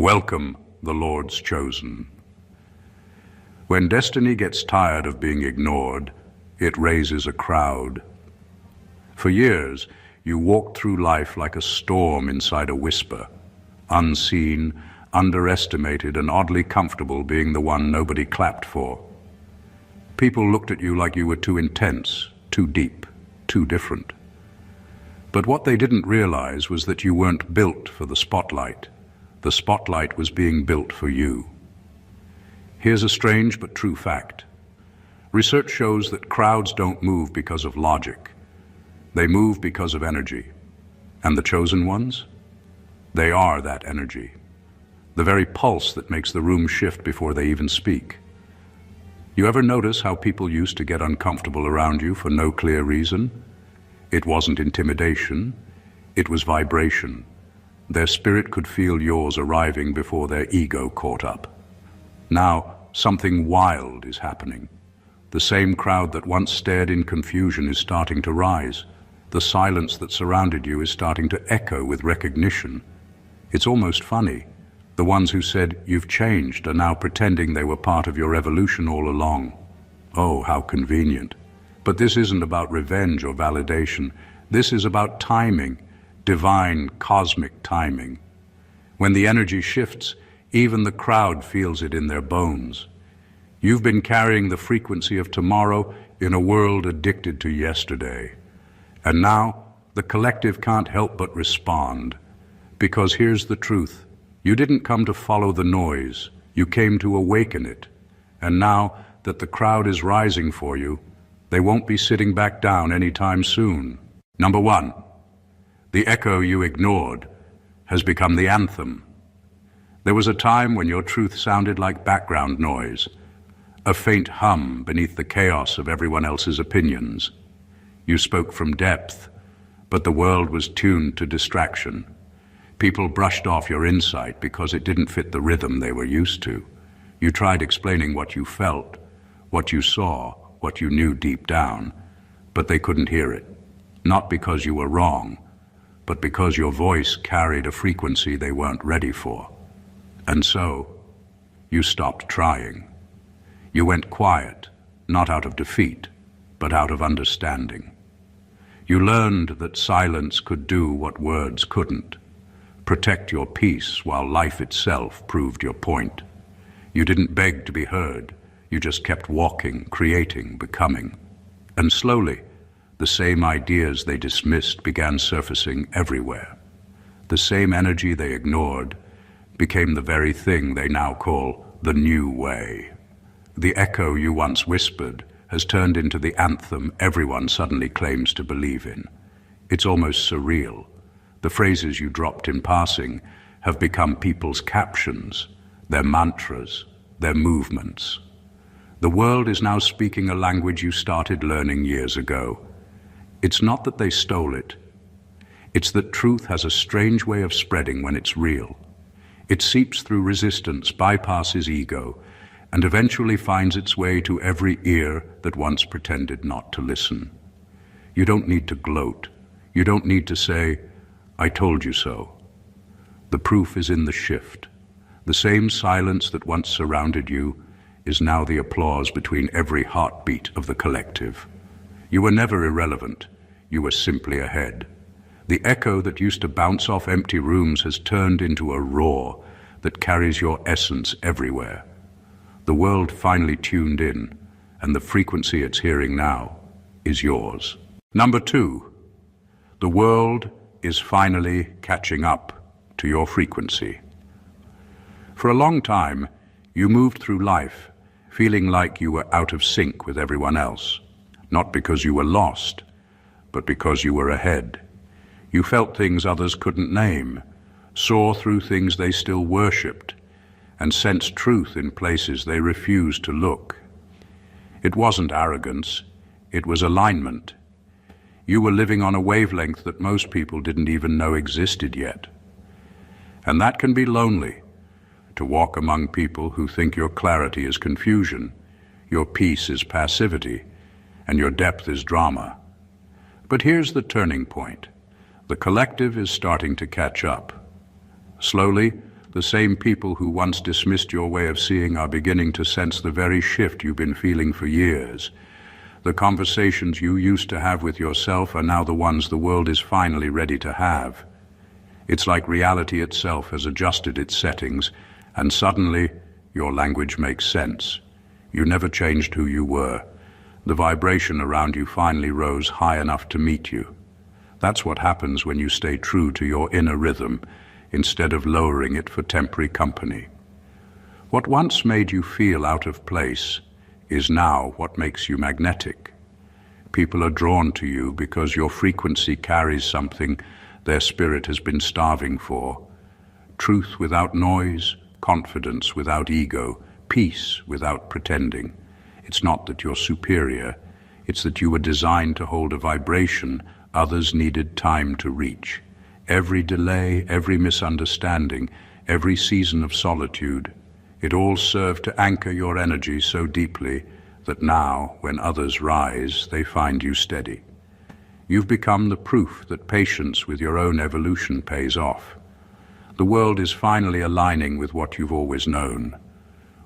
Welcome, the Lord's chosen. When destiny gets tired of being ignored, it raises a crowd. For years, you walked through life like a storm inside a whisper, unseen, underestimated, and oddly comfortable being the one nobody clapped for. People looked at you like you were too intense, too deep, too different. But what they didn't realize was that you weren't built for the spotlight. The spotlight was being built for you. Here's a strange but true fact. Research shows that crowds don't move because of logic. They move because of energy. And the chosen ones? They are that energy. The very pulse that makes the room shift before they even speak. You ever notice how people used to get uncomfortable around you for no clear reason? It wasn't intimidation, it was vibration. Their spirit could feel yours arriving before their ego caught up. Now, something wild is happening. The same crowd that once stared in confusion is starting to rise. The silence that surrounded you is starting to echo with recognition. It's almost funny. The ones who said, "You've changed," are now pretending they were part of your evolution all along. Oh, how convenient. But this isn't about revenge or validation. This is about timing, divine, cosmic timing. When the energy shifts, even the crowd feels it in their bones. You've been carrying the frequency of tomorrow in a world addicted to yesterday. And now, the collective can't help but respond. Because here's the truth. You didn't come to follow the noise. You came to awaken it. And now that the crowd is rising for you, they won't be sitting back down anytime soon. Number one, the echo you ignored has become the anthem. There was a time when your truth sounded like background noise, a faint hum beneath the chaos of everyone else's opinions. You spoke from depth, but the world was tuned to distraction. People brushed off your insight because it didn't fit the rhythm they were used to. You tried explaining what you felt, what you saw, what you knew deep down, but they couldn't hear it. Not because you were wrong, but because your voice carried a frequency they weren't ready for. And so, you stopped trying. You went quiet, not out of defeat, but out of understanding. You learned that silence could do what words couldn't. Protect your peace while life itself proved your point. You didn't beg to be heard. You just kept walking, creating, becoming. And slowly, the same ideas they dismissed began surfacing everywhere. The same energy they ignored became the very thing they now call the new way. The echo you once whispered has turned into the anthem everyone suddenly claims to believe in. It's almost surreal. The phrases you dropped in passing have become people's captions, their mantras, their movements. The world is now speaking a language you started learning years ago. It's not that they stole it. It's that truth has a strange way of spreading when it's real. It seeps through resistance, bypasses ego, and eventually finds its way to every ear that once pretended not to listen. You don't need to gloat. You don't need to say, "I told you so." The proof is in the shift. The same silence that once surrounded you is now the applause between every heartbeat of the collective. You were never irrelevant. You were simply ahead. The echo that used to bounce off empty rooms has turned into a roar that carries your essence everywhere. The world finally tuned in, and the frequency it's hearing now is yours. Number two, the world is finally catching up to your frequency. For a long time, you moved through life feeling like you were out of sync with everyone else, not because you were lost, but because you were ahead. You felt things others couldn't name, saw through things they still worshipped, and sensed truth in places they refused to look. It wasn't arrogance, it was alignment. You were living on a wavelength that most people didn't even know existed yet. And that can be lonely, to walk among people who think your clarity is confusion, your peace is passivity, and your depth is drama. But here's the turning point. The collective is starting to catch up. Slowly, The same people who once dismissed your way of seeing are beginning to sense the very shift you've been feeling for years. The conversations you used to have with yourself are now the ones the world is finally ready to have. It's like reality itself has adjusted its settings, and suddenly your language makes sense. You never changed who you were. The vibration around you finally rose high enough to meet you. That's what happens when you stay true to your inner rhythm, instead of lowering it for temporary company. What once made you feel out of place is now what makes you magnetic. People are drawn to you because your frequency carries something their spirit has been starving for. Truth without noise, confidence without ego, peace without pretending. It's not that you're superior, it's that you were designed to hold a vibration others needed time to reach. Every delay, every misunderstanding, every season of solitude, it all served to anchor your energy so deeply that now, when others rise, they find you steady. You've become the proof that patience with your own evolution pays off. The world is finally aligning with what you've always known.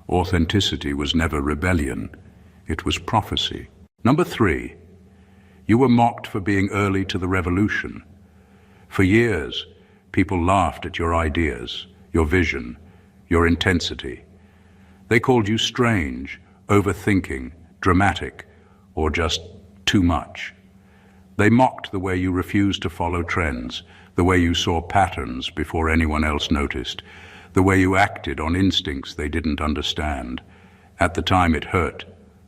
Authenticity was never rebellion, it was prophecy. Number 3, you were mocked for being early to the revolution. For years, people laughed at your ideas, your vision, your intensity. They called you strange, overthinking, dramatic, or just too much. They mocked the way you refused to follow trends, the way you saw patterns before anyone else noticed, the way you acted on instincts they didn't understand. At the time it hurt.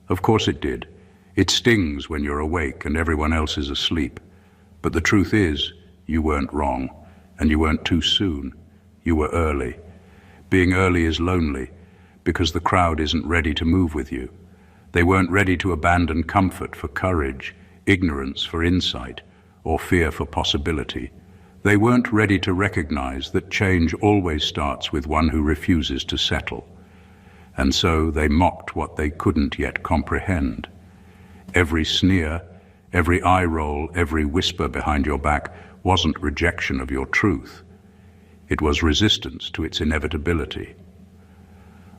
Of course it did. It stings when you're awake and everyone else is asleep. But the truth is, you weren't wrong, and you weren't too soon. You were early. Being early is lonely, because the crowd isn't ready to move with you. They weren't ready to abandon comfort for courage, ignorance for insight, or fear for possibility. They weren't ready to recognize that change always starts with one who refuses to settle. And so they mocked what they couldn't yet comprehend. Every sneer, every eye roll, every whisper behind your back wasn't rejection of your truth. It was resistance to its inevitability.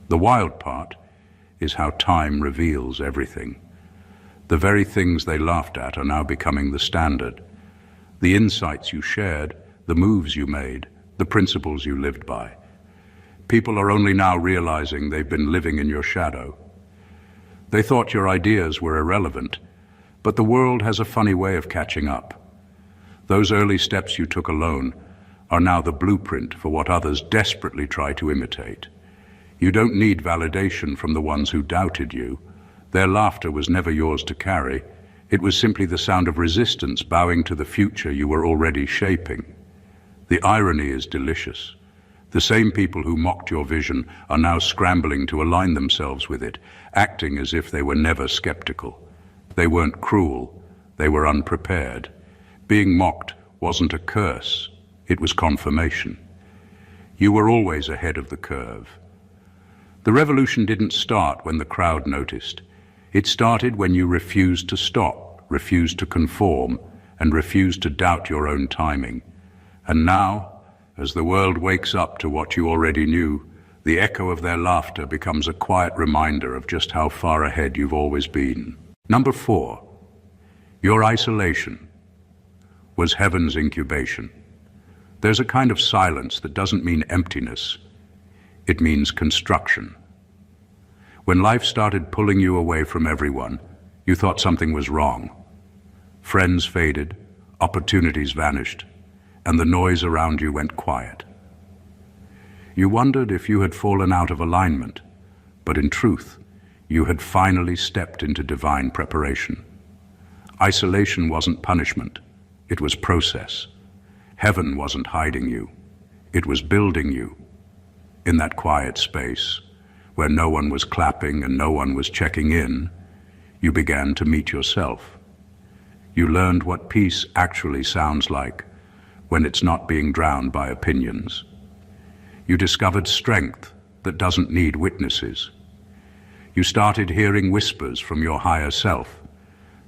The wild part is how time reveals everything. The very things they laughed at are now becoming the standard. The insights you shared, the moves you made, the principles you lived by. People are only now realizing they've been living in your shadow. They thought your ideas were irrelevant, but the world has a funny way of catching up. Those early steps you took alone are now the blueprint for what others desperately try to imitate. You don't need validation from the ones who doubted you. Their laughter was never yours to carry. It was simply the sound of resistance bowing to the future you were already shaping. The irony is delicious. The same people who mocked your vision are now scrambling to align themselves with it, acting as if they were never skeptical. They weren't cruel, they were unprepared. Being mocked wasn't a curse, it was confirmation. You were always ahead of the curve. The revolution didn't start when the crowd noticed. It started when you refused to stop, refused to conform, and refused to doubt your own timing. And now, as the world wakes up to what you already knew, the echo of their laughter becomes a quiet reminder of just how far ahead you've always been. Number 4, your isolation was heaven's incubation. There's a kind of silence that doesn't mean emptiness. It means construction. When life started pulling you away from everyone, you thought something was wrong. Friends faded, opportunities vanished, and the noise around you went quiet. You wondered if you had fallen out of alignment, but in truth, you had finally stepped into divine preparation. Isolation wasn't punishment, it was process. Heaven wasn't hiding you, it was building you. In that quiet space, where no one was clapping and no one was checking in, you began to meet yourself. You learned what peace actually sounds like when it's not being drowned by opinions. You discovered strength that doesn't need witnesses. You started hearing whispers from your higher self,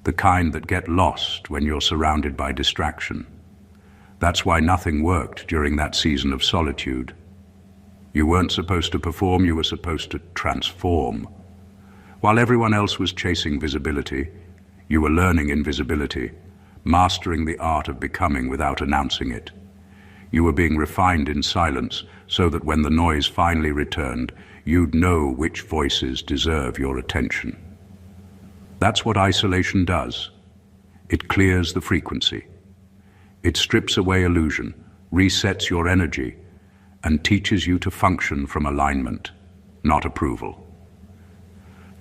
the kind that get lost when you're surrounded by distraction. That's why nothing worked during that season of solitude. You weren't supposed to perform, you were supposed to transform. While everyone else was chasing visibility, you were learning invisibility, mastering the art of becoming without announcing it. You were being refined in silence so that when the noise finally returned, you'd know which voices deserve your attention. That's what isolation does. It clears the frequency. It strips away illusion, resets your energy, and teaches you to function from alignment, not approval.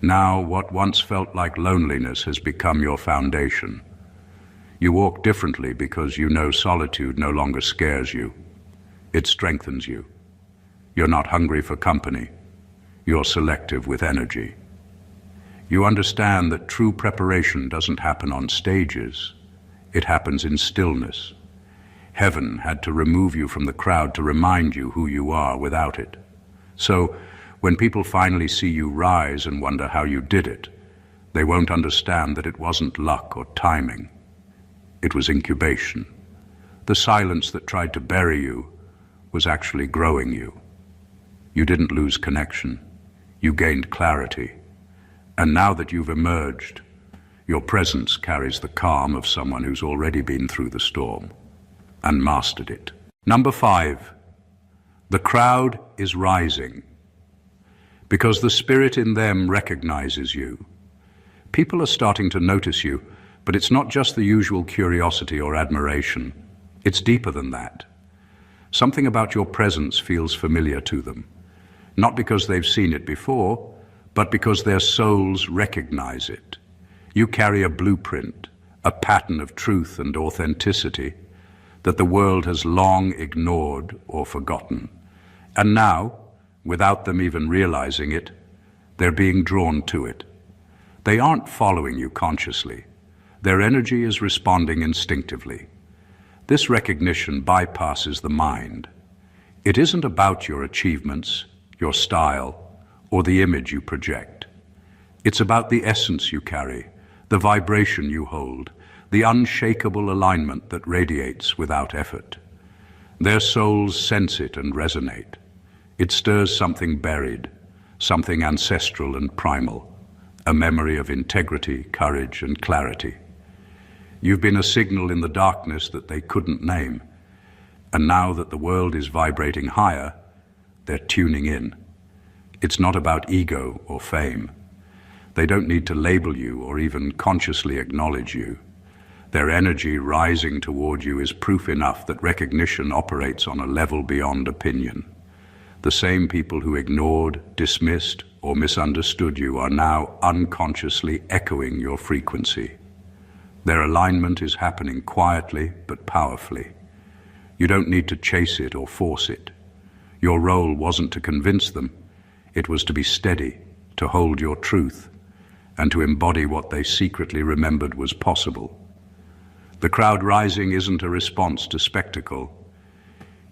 Now, what once felt like loneliness has become your foundation. You walk differently because you know solitude no longer scares you. It strengthens you. You're not hungry for company. You're selective with energy. You understand that true preparation doesn't happen on stages. It happens in stillness. Heaven had to remove you from the crowd to remind you who you are without it. So, when people finally see you rise and wonder how you did it, they won't understand that it wasn't luck or timing. It was incubation. The silence that tried to bury you was actually growing you. You didn't lose connection. You gained clarity. And now that you've emerged, your presence carries the calm of someone who's already been through the storm and mastered it. Number 5, the crowd is rising because the spirit in them recognizes you. People are starting to notice you, but it's not just the usual curiosity or admiration. It's deeper than that. Something about your presence feels familiar to them, not because they've seen it before, but because their souls recognize it. You carry a blueprint, a pattern of truth and authenticity that the world has long ignored or forgotten. And now, without them even realizing it, they're being drawn to it. They aren't following you consciously. Their energy is responding instinctively. This recognition bypasses the mind. It isn't about your achievements, your style, or the image you project. It's about the essence you carry, the vibration you hold, the unshakable alignment that radiates without effort. Their souls sense it and resonate. It stirs something buried, something ancestral and primal, a memory of integrity, courage, and clarity. You've been a signal in the darkness that they couldn't name, and now that the world is vibrating higher, they're tuning in. It's not about ego or fame. They don't need to label you or even consciously acknowledge you. Their energy rising toward you is proof enough that recognition operates on a level beyond opinion. The same people who ignored, dismissed, or misunderstood you are now unconsciously echoing your frequency. Their alignment is happening quietly but powerfully. You don't need to chase it or force it. Your role wasn't to convince them. It was to be steady, to hold your truth, and to embody what they secretly remembered was possible. The crowd rising isn't a response to spectacle.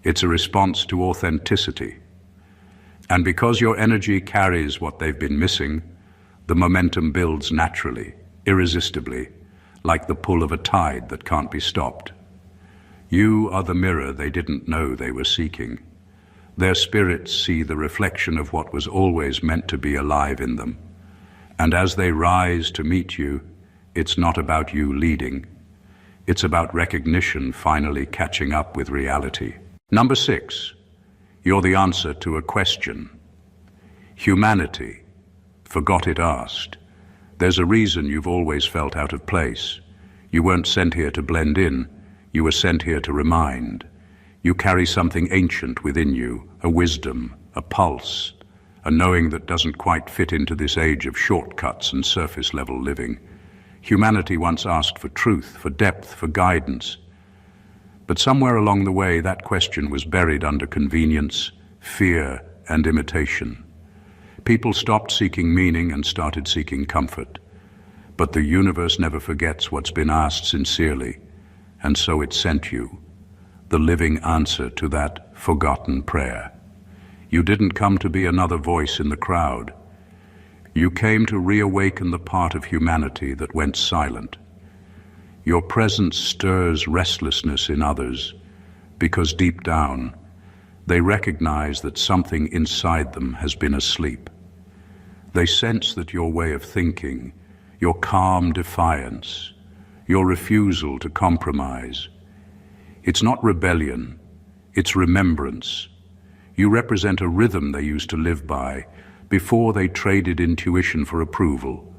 It's a response to authenticity. And because your energy carries what they've been missing, the momentum builds naturally, irresistibly, like the pull of a tide that can't be stopped. You are the mirror they didn't know they were seeking. Their spirits see the reflection of what was always meant to be alive in them. And as they rise to meet you, it's not about you leading. It's about recognition finally catching up with reality. Number 6, you're the answer to a question. Humanity forgot it asked. There's a reason you've always felt out of place. You weren't sent here to blend in. You were sent here to remind. You carry something ancient within you, a wisdom, a pulse, a knowing that doesn't quite fit into this age of shortcuts and surface-level living. Humanity once asked for truth, for depth, for guidance. But somewhere along the way, that question was buried under convenience, fear, and imitation. People stopped seeking meaning and started seeking comfort. But the universe never forgets what's been asked sincerely, and so it sent you, the living answer to that forgotten prayer. You didn't come to be another voice in the crowd. You came to reawaken the part of humanity that went silent. Your presence stirs restlessness in others because deep down, They recognize that something inside them has been asleep. They sense that your way of thinking, your calm defiance, your refusal to compromise, it's not rebellion, it's remembrance. You represent a rhythm they used to live by before they traded intuition for approval.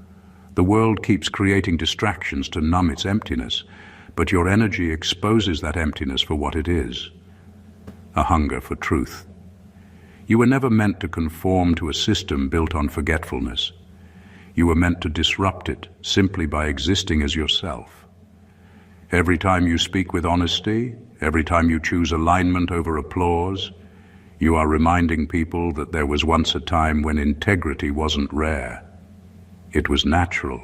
The world keeps creating distractions to numb its emptiness, but your energy exposes that emptiness for what it is, a hunger for truth. You were never meant to conform to a system built on forgetfulness. You were meant to disrupt it simply by existing as yourself. Every time you speak with honesty, every time you choose alignment over applause, you are reminding people that there was once a time when integrity wasn't rare. It was natural.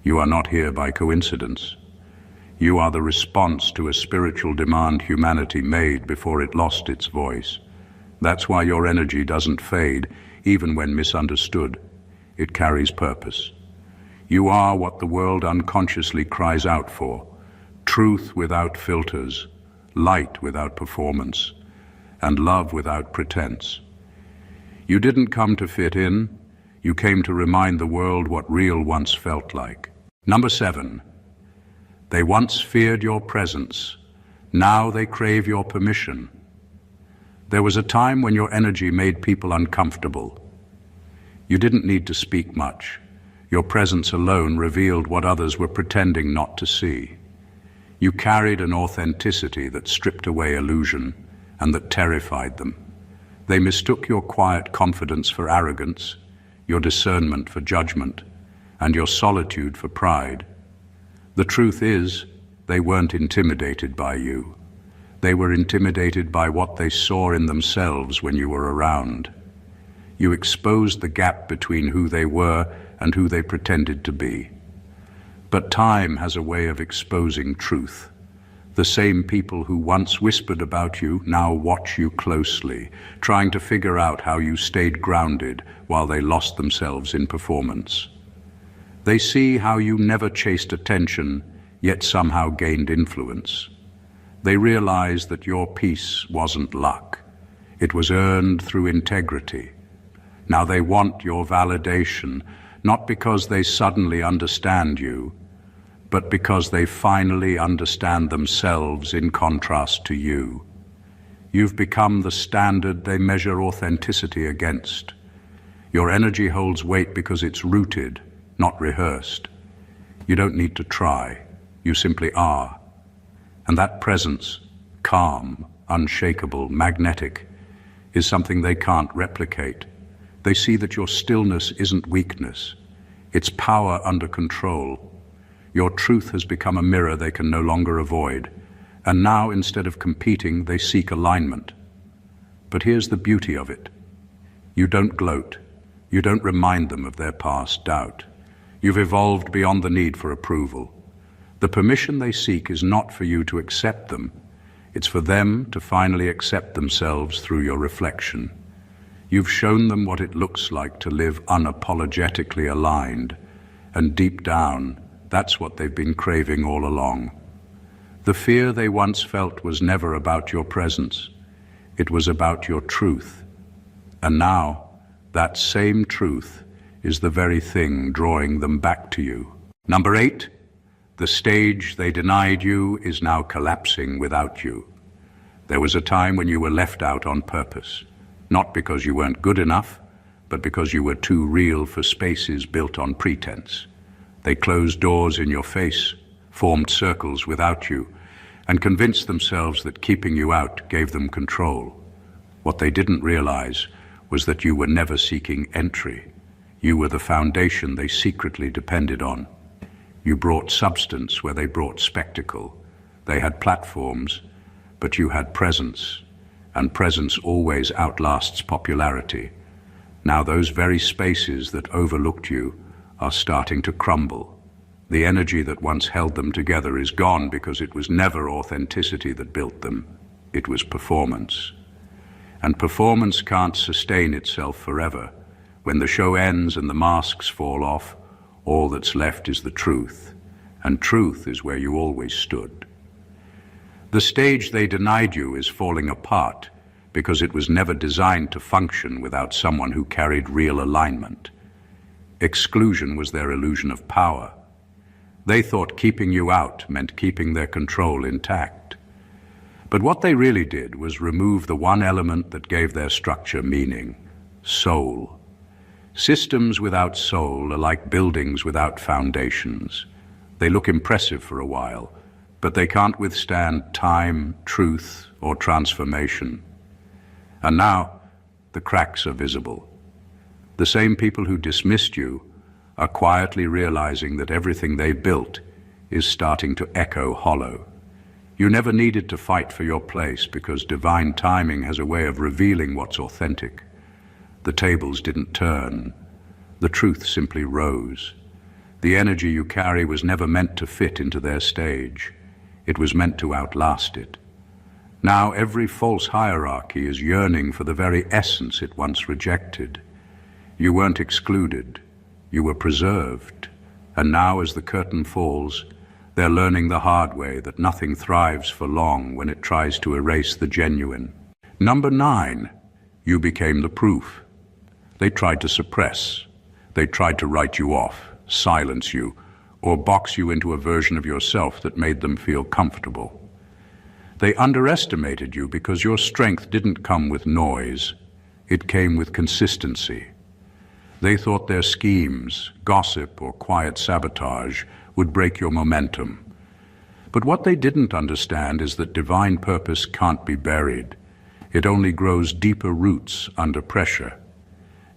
You are not here by coincidence. You are the response to a spiritual demand humanity made before it lost its voice. That's why your energy doesn't fade, even when misunderstood. It carries purpose. You are what the world unconsciously cries out for: truth without filters, light without performance, and love without pretense. You didn't come to fit in, you came to remind the world what real once felt like. Number 7. They once feared your presence, now they crave your permission. There was a time when your energy made people uncomfortable. You didn't need to speak much. Your presence alone revealed what others were pretending not to see. You carried an authenticity that stripped away illusion and that terrified them. They mistook your quiet confidence for arrogance, your discernment for judgment, and your solitude for pride. The truth is, they weren't intimidated by you. They were intimidated by what they saw in themselves when you were around. You exposed the gap between who they were and who they pretended to be. But time has a way of exposing truth. The same people who once whispered about you now watch you closely, trying to figure out how you stayed grounded while they lost themselves in performance. They see how you never chased attention, yet somehow gained influence. They realize that your peace wasn't luck. It was earned through integrity. Now they want your validation, not because they suddenly understand you, but because they finally understand themselves in contrast to you. You've become the standard they measure authenticity against. Your energy holds weight because it's rooted, not rehearsed. You don't need to try, you simply are. And that presence, calm, unshakable, magnetic, is something they can't replicate. They see that your stillness isn't weakness, it's power under control. Your truth has become a mirror they can no longer avoid, and now instead of competing, they seek alignment. But here's the beauty of it. You don't gloat. You don't remind them of their past doubt. You've evolved beyond the need for approval. The permission they seek is not for you to accept them. It's for them to finally accept themselves through your reflection. You've shown them what it looks like to live unapologetically aligned, and deep down, that's what they've been craving all along. The fear they once felt was never about your presence. It was about your truth. And now, that same truth is the very thing drawing them back to you. Number 8, the stage they denied you is now collapsing without you. There was a time when you were left out on purpose, not because you weren't good enough, but because you were too real for spaces built on pretense. They closed doors in your face, formed circles without you, and convinced themselves that keeping you out gave them control. What they didn't realize was that you were never seeking entry. You were the foundation they secretly depended on. You brought substance where they brought spectacle. They had platforms, but you had presence, and presence always outlasts popularity. Now those very spaces that overlooked you are starting to crumble. The energy that once held them together is gone because it was never authenticity that built them. It was performance. And performance can't sustain itself forever. When the show ends and the masks fall off, all that's left is the truth. And truth is where you always stood. The stage they denied you is falling apart because it was never designed to function without someone who carried real alignment. Exclusion was their illusion of power. They thought keeping you out meant keeping their control intact. But what they really did was remove the one element that gave their structure meaning: soul. Systems without soul are like buildings without foundations. They look impressive for a while, but they can't withstand time, truth, or transformation. And now, the cracks are visible. The same people who dismissed you are quietly realizing that everything they built is starting to echo hollow. You never needed to fight for your place because divine timing has a way of revealing what's authentic. The tables didn't turn. The truth simply rose. The energy you carry was never meant to fit into their stage. It was meant to outlast it. Now every false hierarchy is yearning for the very essence it once rejected. You weren't excluded. You were preserved. And now as the curtain falls, they're learning the hard way that nothing thrives for long when it tries to erase the genuine. Number 9, you became the proof. They tried to suppress. They tried to write you off, silence you, or box you into a version of yourself that made them feel comfortable. They underestimated you because your strength didn't come with noise. It came with consistency. They thought their schemes, gossip, or quiet sabotage would break your momentum. But what they didn't understand is that divine purpose can't be buried. It only grows deeper roots under pressure.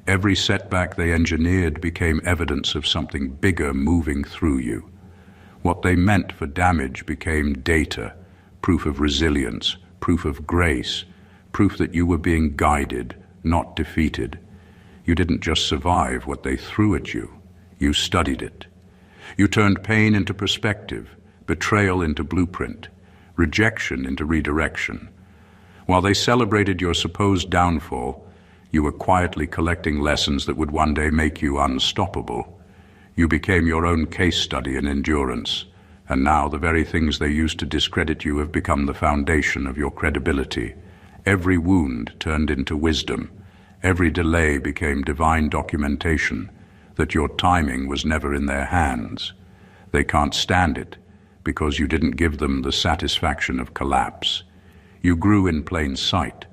Every setback they engineered became evidence of something bigger moving through you. What they meant for damage became data, proof of resilience, proof of grace, proof that you were being guided, not defeated. You didn't just survive what they threw at you. You studied it. You turned pain into perspective, betrayal into blueprint, rejection into redirection. While they celebrated your supposed downfall, you were quietly collecting lessons that would one day make you unstoppable. You became your own case study in endurance, and now the very things they used to discredit you have become the foundation of your credibility. Every wound turned into wisdom. Every delay became divine documentation that your timing was never in their hands. They can't stand it because you didn't give them the satisfaction of collapse. You grew in plain sight.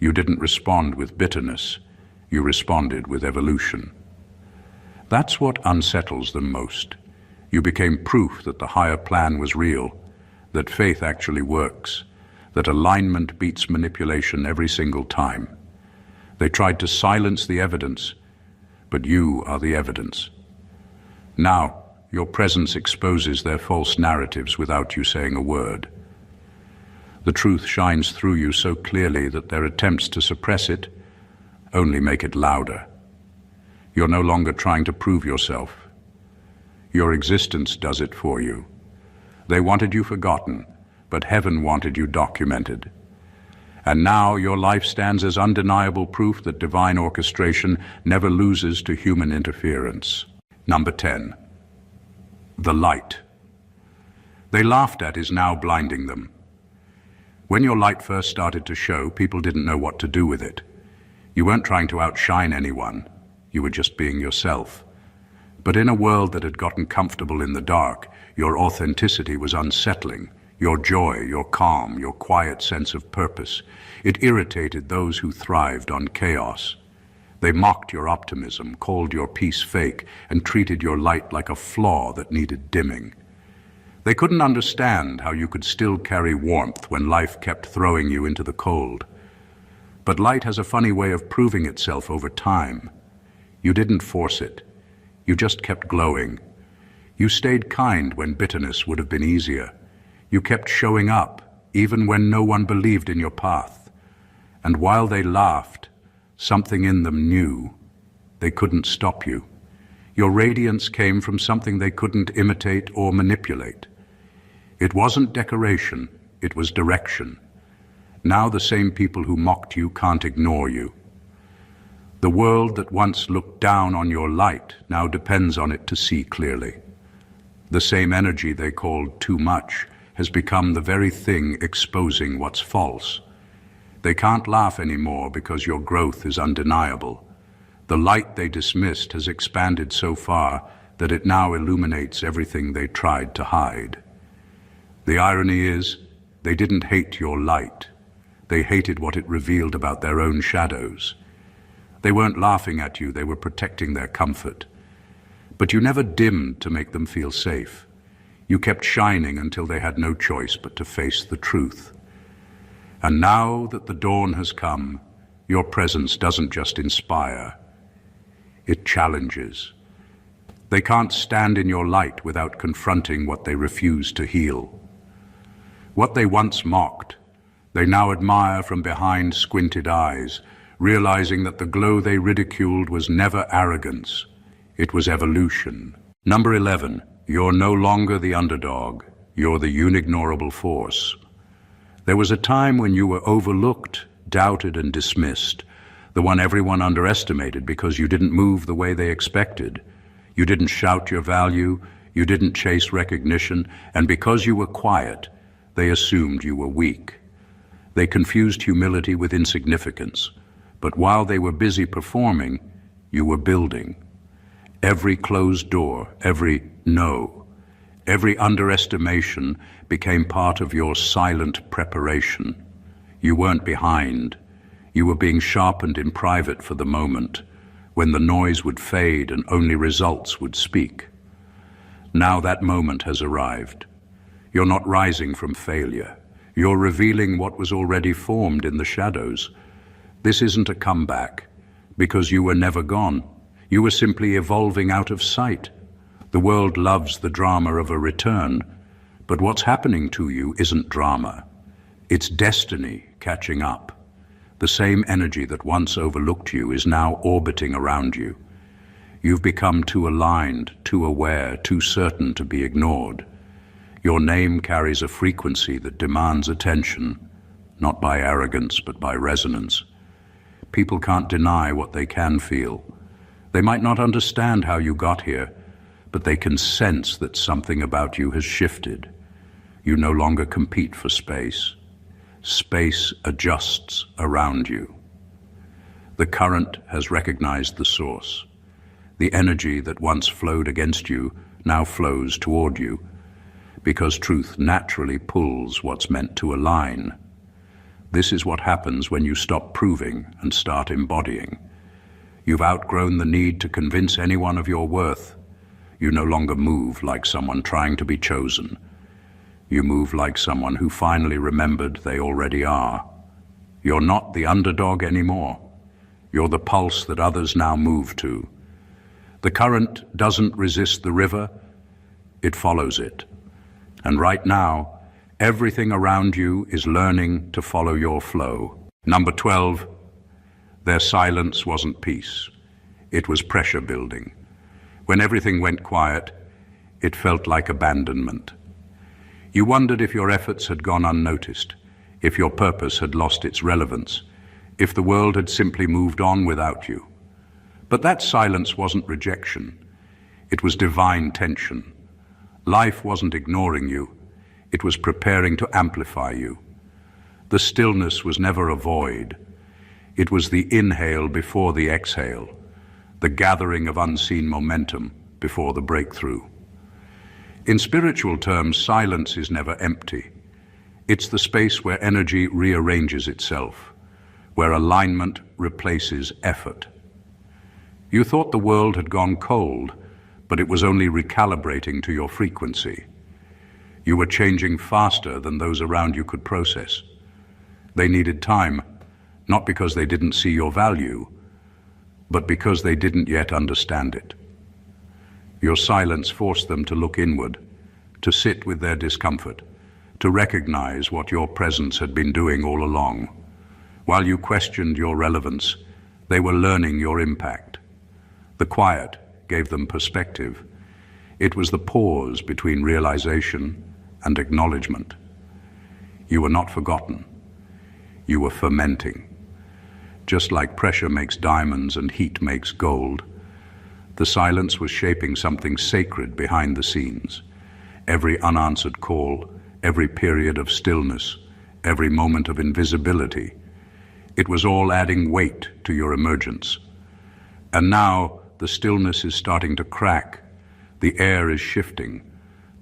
You didn't respond with bitterness. You responded with evolution. That's what unsettles them most. You became proof that the higher plan was real, that faith actually works, that alignment beats manipulation every single time. They tried to silence the evidence, but you are the evidence. Now, your presence exposes their false narratives without you saying a word. The truth shines through you so clearly that their attempts to suppress it only make it louder. You're no longer trying to prove yourself. Your existence does it for you. They wanted you forgotten, but heaven wanted you documented. And now your life stands as undeniable proof that divine orchestration never loses to human interference. Number 10. The light. They laughed at is now blinding them. When your light first started to show, people didn't know what to do with it. You weren't trying to outshine anyone. You were just being yourself. But in a world that had gotten comfortable in the dark, your authenticity was unsettling. Your joy, your calm, your quiet sense of purpose. It irritated those who thrived on chaos. They mocked your optimism, called your peace fake, and treated your light like a flaw that needed dimming. They couldn't understand how you could still carry warmth when life kept throwing you into the cold. But light has a funny way of proving itself over time. You didn't force it. You just kept glowing. You stayed kind when bitterness would have been easier. You kept showing up, even when no one believed in your path. And while they laughed, something in them knew. They couldn't stop you. Your radiance came from something they couldn't imitate or manipulate. It wasn't decoration, it was direction. Now the same people who mocked you can't ignore you. The world that once looked down on your light now depends on it to see clearly. The same energy they called too much has become the very thing exposing what's false. They can't laugh anymore because your growth is undeniable. The light they dismissed has expanded so far that it now illuminates everything they tried to hide. The irony is, they didn't hate your light. They hated what it revealed about their own shadows. They weren't laughing at you, they were protecting their comfort. But you never dimmed to make them feel safe. You kept shining until they had no choice but to face the truth. And now that the dawn has come, your presence doesn't just inspire, it challenges. They can't stand in your light without confronting what they refuse to heal. What they once mocked, they now admire from behind squinted eyes, realizing that the glow they ridiculed was never arrogance, it was evolution. Number 11, you're no longer the underdog, you're the unignorable force. There was a time when you were overlooked, doubted, and dismissed, the one everyone underestimated because you didn't move the way they expected. You didn't shout your value, you didn't chase recognition, and because you were quiet, they assumed you were weak. They confused humility with insignificance, but while they were busy performing, you were building. Every closed door, every no, every underestimation became part of your silent preparation. You weren't behind. You were being sharpened in private for the moment, when the noise would fade and only results would speak. Now that moment has arrived. You're not rising from failure. You're revealing what was already formed in the shadows. This isn't a comeback, because you were never gone. You were simply evolving out of sight. The world loves the drama of a return, but what's happening to you isn't drama. It's destiny catching up. The same energy that once overlooked you is now orbiting around you. You've become too aligned, too aware, too certain to be ignored. Your name carries a frequency that demands attention, not by arrogance, but by resonance. People can't deny what they can feel. They might not understand how you got here, but they can sense that something about you has shifted. You no longer compete for space. Space adjusts around you. The current has recognized the source. The energy that once flowed against you now flows toward you, because truth naturally pulls what's meant to align. This is what happens when you stop proving and start embodying. You've outgrown the need to convince anyone of your worth. You no longer move like someone trying to be chosen. You move like someone who finally remembered they already are. You're not the underdog anymore. You're the pulse that others now move to. The current doesn't resist the river, it follows it. And right now, everything around you is learning to follow your flow. Number 12, their silence wasn't peace. It was pressure building. When everything went quiet, it felt like abandonment. You wondered if your efforts had gone unnoticed, if your purpose had lost its relevance, if the world had simply moved on without you. But that silence wasn't rejection. It was divine tension. Life wasn't ignoring you. It was preparing to amplify you. The stillness was never a void. It was the inhale before the exhale, the gathering of unseen momentum before the breakthrough. In spiritual terms, silence is never empty. It's the space where energy rearranges itself, where alignment replaces effort. You thought the world had gone cold, but it was only recalibrating to your frequency. You were changing faster than those around you could process. They needed time, not because they didn't see your value, but because they didn't yet understand it. Your silence forced them to look inward, to sit with their discomfort, to recognize what your presence had been doing all along. While you questioned your relevance, they were learning your impact. The quiet gave them perspective. It was the pause between realization and acknowledgement. You were not forgotten. You were fermenting. Just like pressure makes diamonds and heat makes gold, the silence was shaping something sacred behind the scenes. Every unanswered call, every period of stillness, every moment of invisibility, It was all adding weight to your emergence. And now the stillness is starting to crack. The air is shifting.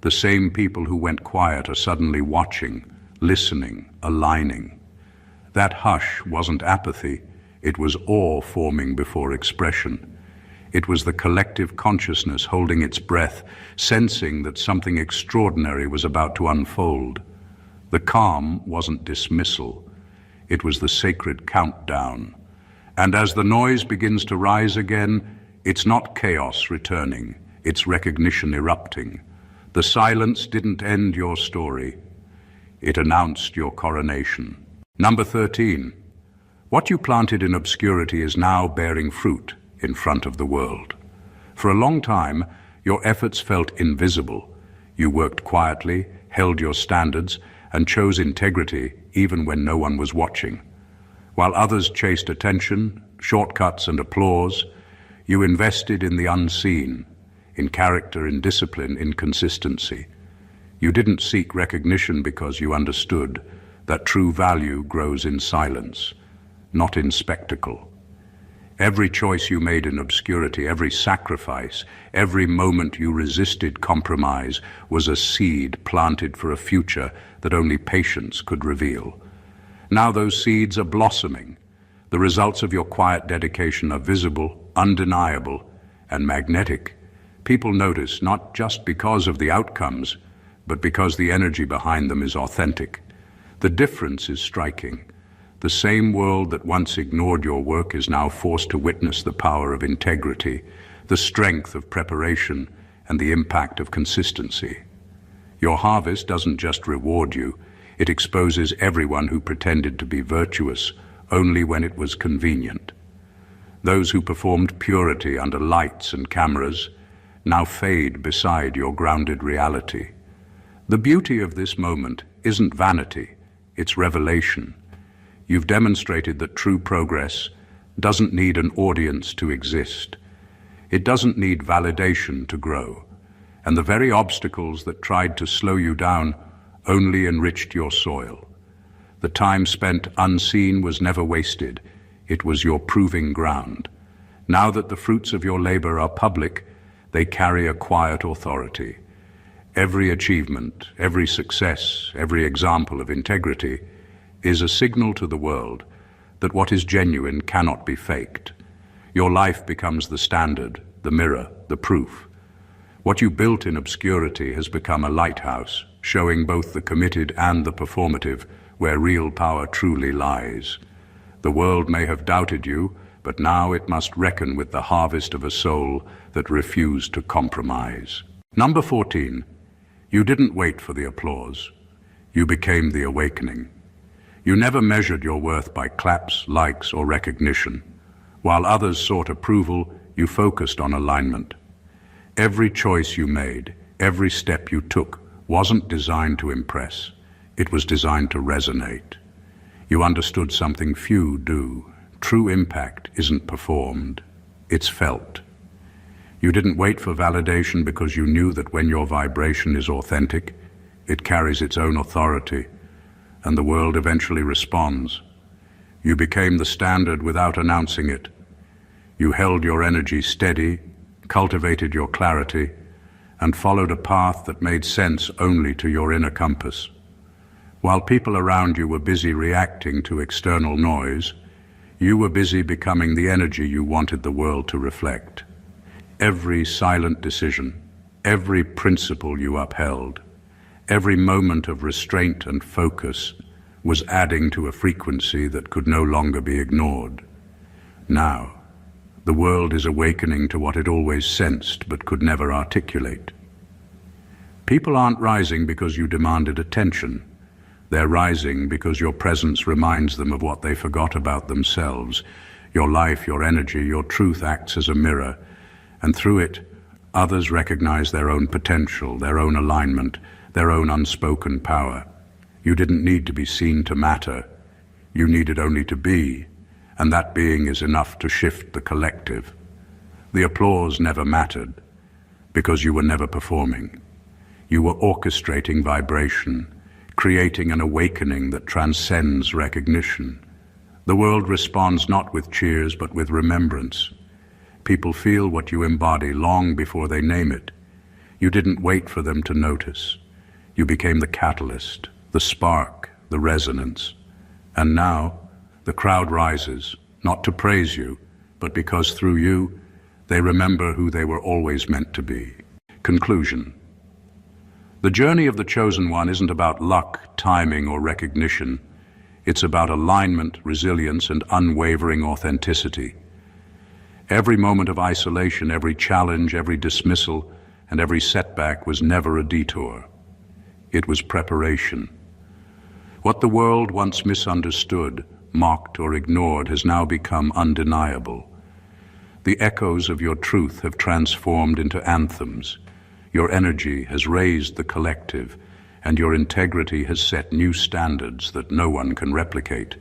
The same people who went quiet are suddenly watching, listening, aligning. That hush wasn't apathy. It was awe forming before expression. It was the collective consciousness holding its breath, sensing that something extraordinary was about to unfold. The calm wasn't dismissal. It was the sacred countdown. And as the noise begins to rise again, it's not chaos returning, it's recognition erupting. The silence didn't end your story. It announced your coronation. Number 13. What you planted in obscurity is now bearing fruit in front of the world. For a long time, your efforts felt invisible. You worked quietly, held your standards, and chose integrity even when no one was watching. While others chased attention, shortcuts, and applause, you invested in the unseen, in character, in discipline, in consistency. You didn't seek recognition because you understood that true value grows in silence, not in spectacle. Every choice you made in obscurity, every sacrifice, every moment you resisted compromise was a seed planted for a future that only patience could reveal. Now those seeds are blossoming. The results of your quiet dedication are visible, undeniable, and magnetic. People notice not just because of the outcomes, but because the energy behind them is authentic. The difference is striking. The same world that once ignored your work is now forced to witness the power of integrity, the strength of preparation, and the impact of consistency. Your harvest doesn't just reward you, it exposes everyone who pretended to be virtuous only when it was convenient. Those who performed purity under lights and cameras now fade beside your grounded reality. The beauty of this moment isn't vanity, it's revelation. You've demonstrated that true progress doesn't need an audience to exist. It doesn't need validation to grow. And the very obstacles that tried to slow you down only enriched your soil. The time spent unseen was never wasted. It was your proving ground. Now that the fruits of your labor are public, they carry a quiet authority. Every achievement, every success, every example of integrity is a signal to the world that what is genuine cannot be faked. Your life becomes the standard, the mirror, the proof. What you built in obscurity has become a lighthouse, showing both the committed and the performative where real power truly lies. The world may have doubted you, but now it must reckon with the harvest of a soul that refused to compromise. Number 14. You didn't wait for the applause. You became the awakening. You never measured your worth by claps, likes, or recognition. While others sought approval, you focused on alignment. Every choice you made, every step you took, wasn't designed to impress. It was designed to resonate. You understood something few do. True impact isn't performed, it's felt. You didn't wait for validation because you knew that when your vibration is authentic, it carries its own authority, and the world eventually responds. You became the standard without announcing it. You held your energy steady, cultivated your clarity, and followed a path that made sense only to your inner compass. While people around you were busy reacting to external noise, you were busy becoming the energy you wanted the world to reflect. Every silent decision, every principle you upheld, every moment of restraint and focus was adding to a frequency that could no longer be ignored. Now, the world is awakening to what it always sensed but could never articulate. People aren't rising because you demanded attention. They're rising because your presence reminds them of what they forgot about themselves. Your life, your energy, your truth acts as a mirror, and through it, others recognize their own potential, their own alignment, their own unspoken power. You didn't need to be seen to matter. You needed only to be, and that being is enough to shift the collective. The applause never mattered, because you were never performing. You were orchestrating vibration, creating an awakening that transcends recognition. The world responds not with cheers, but with remembrance. People feel what you embody long before they name it. You didn't wait for them to notice. You became the catalyst, the spark, the resonance. And now, the crowd rises, not to praise you, but because through you, they remember who they were always meant to be. Conclusion. The journey of the chosen one isn't about luck, timing, or recognition. It's about alignment, resilience, and unwavering authenticity. Every moment of isolation, every challenge, every dismissal, and every setback was never a detour. It was preparation. What the world once misunderstood, mocked, or ignored has now become undeniable. The echoes of your truth have transformed into anthems. Your energy has raised the collective, and your integrity has set new standards that no one can replicate.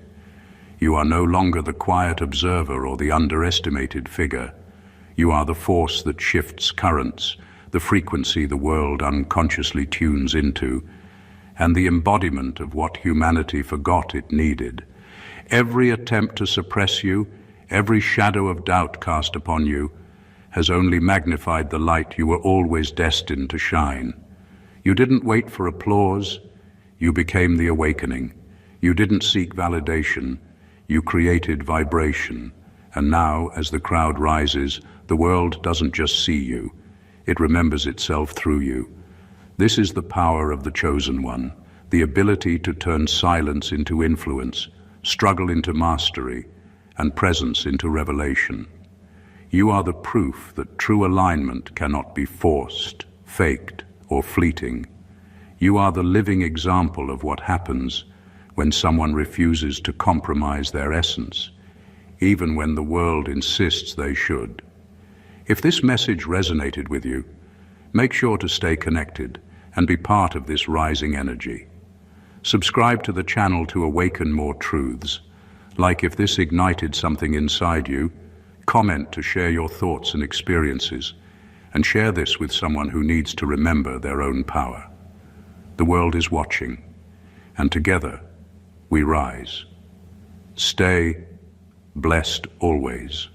You are no longer the quiet observer or the underestimated figure. You are the force that shifts currents, the frequency the world unconsciously tunes into, and the embodiment of what humanity forgot it needed. Every attempt to suppress you, every shadow of doubt cast upon you, has only magnified the light you were always destined to shine. You didn't wait for applause, you became the awakening. You didn't seek validation, you created vibration. And now, as the crowd rises, the world doesn't just see you, it remembers itself through you. This is the power of the chosen one, the ability to turn silence into influence, struggle into mastery, and presence into revelation. You are the proof that true alignment cannot be forced, faked, or fleeting. You are the living example of what happens when someone refuses to compromise their essence, even when the world insists they should. If this message resonated with you, make sure to stay connected and be part of this rising energy. Subscribe to the channel to awaken more truths. Like if this ignited something inside you, comment to share your thoughts and experiences, and share this with someone who needs to remember their own power. The world is watching, and together we rise. Stay blessed always.